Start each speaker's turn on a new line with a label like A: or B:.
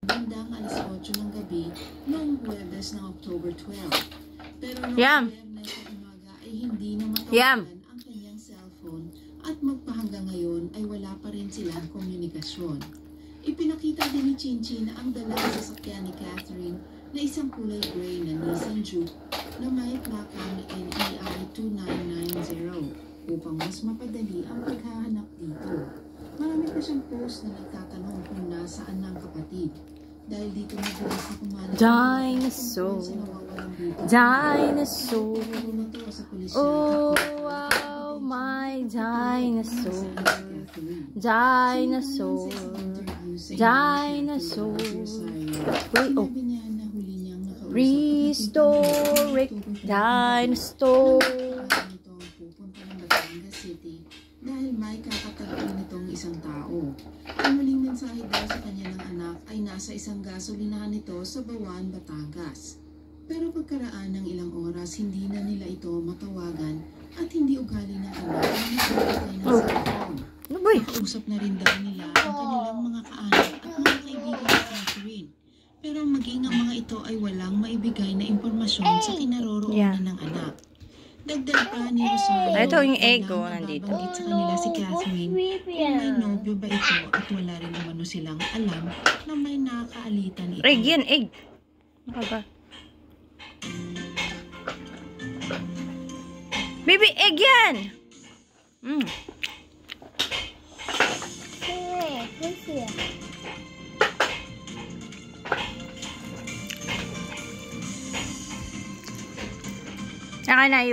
A: bandang alas 8 ng gabi noong Huwebes ng October 12. Pero noong Biyernes sa umaga ay hindi na matawagan ang kanyang cellphone at magpahanggang ngayon ay wala pa rin silang komunikasyon. Ipinakita din ni Chinchin ang dalang sasakyan ni Catherine na isang kulay gray na Nissan Juke na may plakang NEI 2990 upang mas mapadali ang paghahanap dito. Marami pa siyang post na nagtatanong kung nasaan ang kapatid. Dahil dito mabilis na kumalat
B: Dinosaur. Dinosaur. Oh, wow, my dinosaur. Dinosaur. Dinosaur. Wait, oh. Prehistoric dinosaur.
A: Dahil may kakatagpo nitong isang tao. Ang muling mensahe daw sa kanya ng anak ay nasa isang gasolinahan nito sa Bawan, Batangas. Pero pagkaraan ng ilang oras, hindi na nila ito matawagan at hindi ugali ng anak na nagbibigay ng cellphone. Nakausap na rin daw nila ang kanilang mga kaanak at mga kaibigan ni Catherine. Pero maging ang mga ito ay walang maibigay na impormasyon sa kinaroroonan ng anak. Dagdag pa ni Rosario,
B: ito yung ego nandito.
A: Nabanggit sa kanila si Catherine kung may nobyo ba ito at wala rin naman silang alam na may nakaalitan ito.
B: Egg yan, egg. Ano ba? Baby, egg yan! Saka na